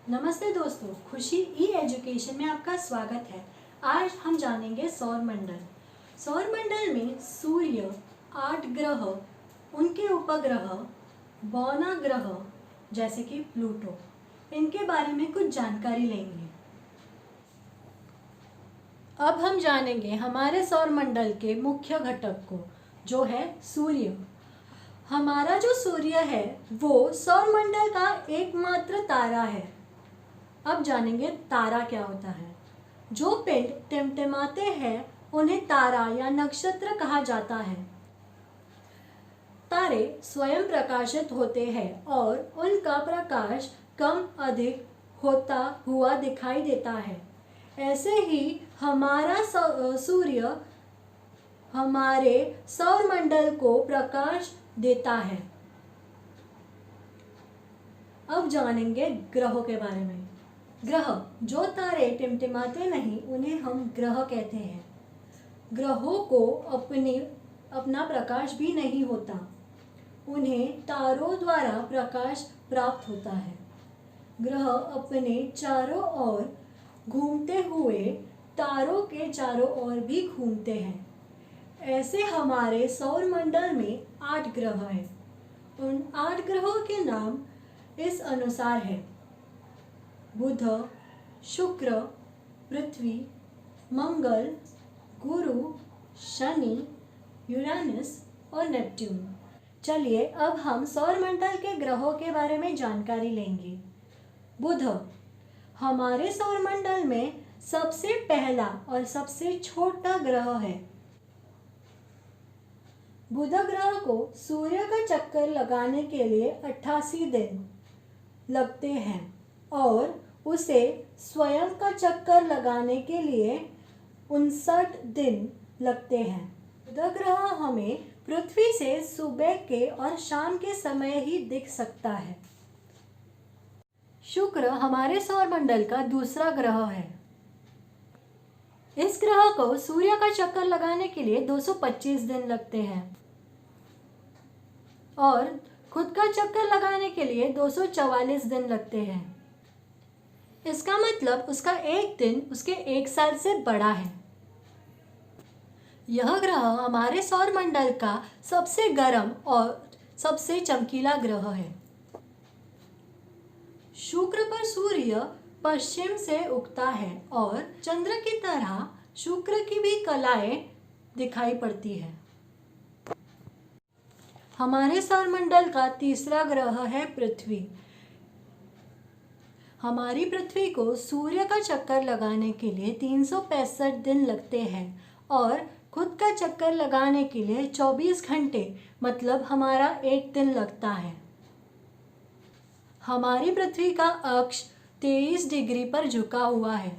नमस्ते दोस्तों, खुशी ई एजुकेशन में आपका स्वागत है। आज हम जानेंगे सौर मंडल। सौर मंडल में सूर्य, 8 ग्रह, उनके उपग्रह, बौना ग्रह जैसे कि प्लूटो, इनके बारे में कुछ जानकारी लेंगे। अब हम जानेंगे हमारे सौर मंडल के मुख्य घटक को, जो है सूर्य। हमारा जो सूर्य है वो सौर मंडल का एकमात्र तारा है। अब जानेंगे तारा क्या होता है। जो पिंड टिमटिमाते हैं उन्हें तारा या नक्षत्र कहा जाता है। तारे स्वयं प्रकाशित होते हैं और उनका प्रकाश कम अधिक होता हुआ दिखाई देता है। ऐसे ही हमारा सूर्य हमारे सौर मंडल को प्रकाश देता है। अब जानेंगे ग्रहों के बारे में। ग्रह, जो तारे टिमटिमाते नहीं उन्हें हम ग्रह कहते हैं। ग्रहों को अपना प्रकाश भी नहीं होता, उन्हें तारों द्वारा प्रकाश प्राप्त होता है। ग्रह अपने चारों ओर घूमते हुए तारों के चारों ओर भी घूमते हैं। ऐसे हमारे सौर मंडल में 8 ग्रह हैं। उन 8 ग्रहों के नाम इस अनुसार है: बुध, शुक्र, पृथ्वी, मंगल, गुरु, शनि, यूरेनस और नेपट्यून। चलिए अब हम सौरमंडल के ग्रहों के बारे में जानकारी लेंगे। बुध हमारे सौरमंडल में सबसे पहला और सबसे छोटा ग्रह है। बुध ग्रह को सूर्य का चक्कर लगाने के लिए 88 दिन लगते हैं और उसे स्वयं का चक्कर लगाने के लिए 59 दिन लगते हैं। बुध ग्रह हमें पृथ्वी से सुबह के और शाम के समय ही दिख सकता है। शुक्र हमारे सौरमंडल का दूसरा ग्रह है। इस ग्रह को सूर्य का चक्कर लगाने के लिए 225 दिन लगते हैं और खुद का चक्कर लगाने के लिए 244 दिन लगते हैं। इसका मतलब उसका एक दिन उसके 1 साल से बड़ा है। यह ग्रह हमारे सौरमंडल का सबसे गर्म और सबसे चमकीला ग्रह है। शुक्र पर सूर्य पश्चिम से उगता है और चंद्र की तरह शुक्र की भी कलाएं दिखाई पड़ती है। हमारे सौरमंडल का तीसरा ग्रह है पृथ्वी। हमारी पृथ्वी को सूर्य का चक्कर लगाने के लिए 365 दिन लगते हैं और खुद का चक्कर लगाने के लिए 24 घंटे मतलब हमारा एक दिन लगता है। हमारी पृथ्वी का अक्ष 23 डिग्री पर झुका हुआ है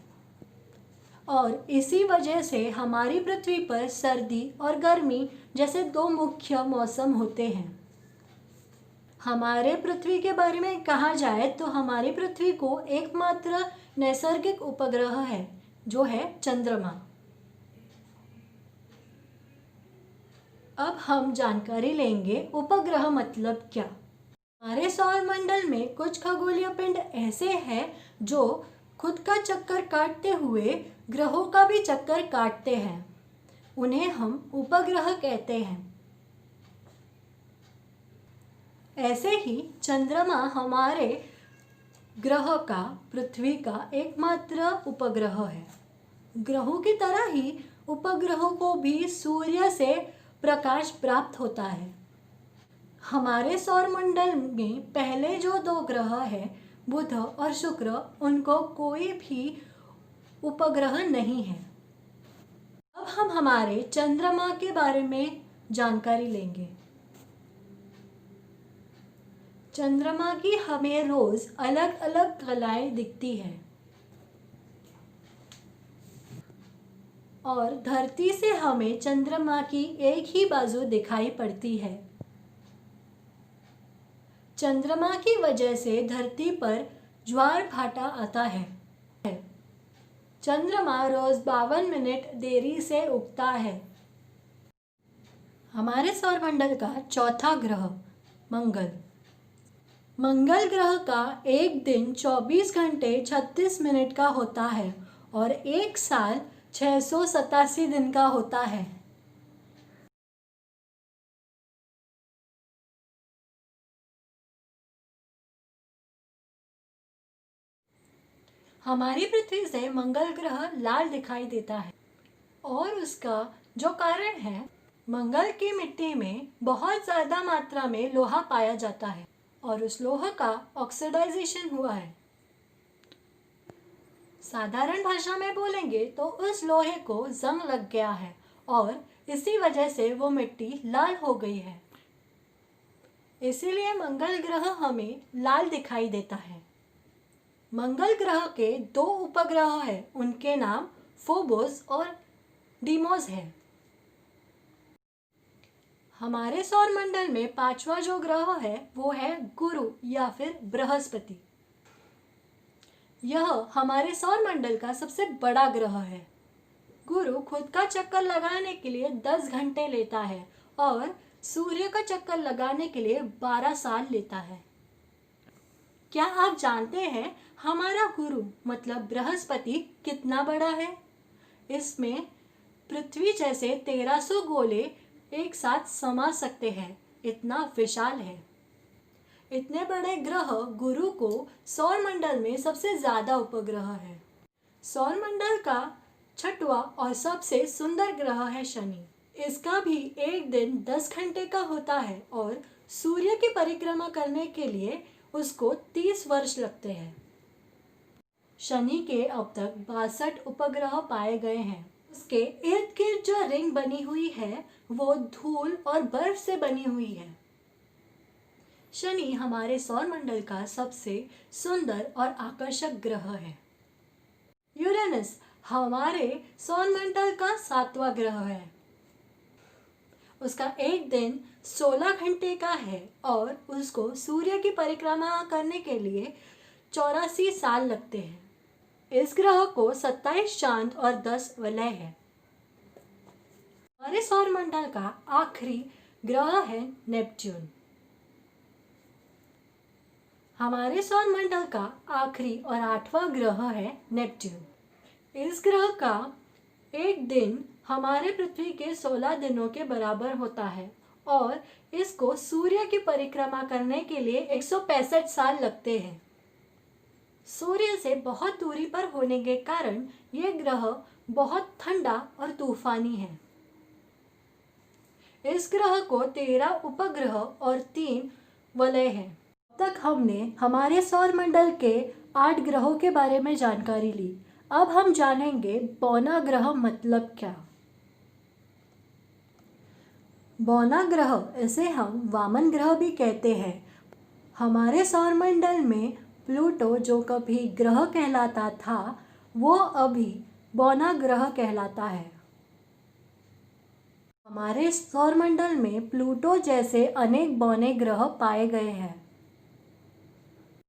और इसी वजह से हमारी पृथ्वी पर सर्दी और गर्मी जैसे 2 मुख्य मौसम होते हैं। हमारे पृथ्वी के बारे में कहा जाए तो हमारी पृथ्वी को एकमात्र नैसर्गिक उपग्रह है जो है चंद्रमा। अब हम जानकारी लेंगे उपग्रह मतलब क्या। हमारे सौरमंडल में कुछ खगोलीय पिंड ऐसे हैं जो खुद का चक्कर काटते हुए ग्रहों का भी चक्कर काटते हैं, उन्हें हम उपग्रह कहते हैं। ऐसे ही चंद्रमा हमारे ग्रह का पृथ्वी का एकमात्र उपग्रह है। ग्रहों की तरह ही उपग्रहों को भी सूर्य से प्रकाश प्राप्त होता है। हमारे सौरमंडल में पहले जो 2 ग्रह हैं बुध और शुक्र, उनको कोई भी उपग्रह नहीं है। अब हम हमारे चंद्रमा के बारे में जानकारी लेंगे। चंद्रमा की हमें रोज अलग अलग कलाएं दिखती है और धरती से हमें चंद्रमा की एक ही बाजू दिखाई पड़ती है। चंद्रमा की वजह से धरती पर ज्वार भाटा आता है। चंद्रमा रोज 52 मिनट देरी से उगता है। हमारे सौरमंडल का चौथा ग्रह मंगल। मंगल ग्रह का एक दिन 24 घंटे 36 मिनट का होता है और एक साल 687 दिन का होता है। हमारी पृथ्वी से मंगल ग्रह लाल दिखाई देता है और उसका जो कारण है, मंगल की मिट्टी में बहुत ज़्यादा मात्रा में लोहा पाया जाता है और उस लोहा का ऑक्सीडाइजेशन हुआ है। साधारण भाषा में बोलेंगे तो उस लोहे को जंग लग गया है और इसी वजह से वो मिट्टी लाल हो गई है। इसीलिए मंगल ग्रह हमें लाल दिखाई देता है। मंगल ग्रह के 2 उपग्रह हैं, उनके नाम फोबोस और डीमोस है। हमारे सौर मंडल में 5वां जो ग्रह है वो है गुरु या फिर बृहस्पति। यह हमारे सौर मंडल का सबसे बड़ा ग्रह है। गुरु खुद का चक्कर लगाने के लिए 10 घंटे लेता है और सूर्य का चक्कर लगाने के लिए 12 साल लेता है। क्या आप जानते हैं हमारा गुरु मतलब बृहस्पति कितना बड़ा है? इसमें पृथ्वी जैसे 1300 गोले एक साथ समा सकते हैं, इतना विशाल है। इतने बड़े ग्रह गुरु को सौर मंडल में सबसे ज्यादा उपग्रह है। सौर मंडल का 6वां और सबसे सुंदर ग्रह है शनि। इसका भी एक दिन 10 घंटे का होता है और सूर्य की परिक्रमा करने के लिए उसको 30 वर्ष लगते हैं। शनि के अब तक 62 उपग्रह पाए गए हैं। उसके इर्द गिर्द जो रिंग बनी हुई है वो धूल और बर्फ से बनी हुई है। शनि हमारे सौर मंडल का सबसे सुंदर और आकर्षक ग्रह है। यूरेनस हमारे सौर मंडल का 7वां ग्रह है। उसका एक दिन 16 घंटे का है और उसको सूर्य की परिक्रमा करने के लिए 84 साल लगते हैं। इस ग्रह को 27 चांद और 10 वलय है। हमारे सौर मंडल का आखिरी ग्रह है नेपच्यून। हमारे सौर मंडल का आखिरी और 8वां ग्रह है नेपच्यून। इस ग्रह का एक दिन हमारे पृथ्वी के 16 दिनों के बराबर होता है और इसको सूर्य की परिक्रमा करने के लिए 165 साल लगते हैं। सूर्य से बहुत दूरी पर होने के कारण ये ग्रह बहुत ठंडा और तूफानी है। इस ग्रह को 13 उपग्रह और 3 वलय हैं। अब तक हमने हमारे सौर मंडल के 8 ग्रहों के बारे में जानकारी ली। अब हम जानेंगे बौना ग्रह मतलब क्या। बौना ग्रह, इसे हम वामन ग्रह भी कहते हैं। हमारे सौर मंडल में प्लूटो जो कभी ग्रह कहलाता था वो अभी बौना ग्रह कहलाता है। हमारे सौर मंडल में प्लूटो जैसे अनेक बौने ग्रह पाए गए हैं।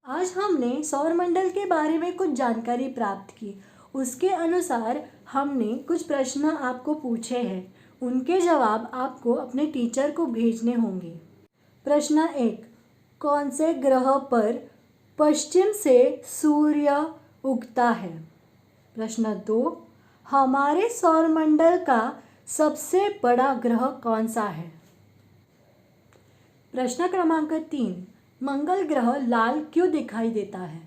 आज हमने सौर मंडल के बारे में कुछ जानकारी प्राप्त की। उसके अनुसार हमने कुछ प्रश्न आपको पूछे हैं, उनके जवाब आपको अपने टीचर को भेजने होंगे। प्रश्न 1, कौन से ग्रह पर पश्चिम से सूर्य उगता है? प्रश्न 2, हमारे सौर मंडल का सबसे बड़ा ग्रह कौन सा है? प्रश्न क्रमांक 3, मंगल ग्रह लाल क्यों दिखाई देता है?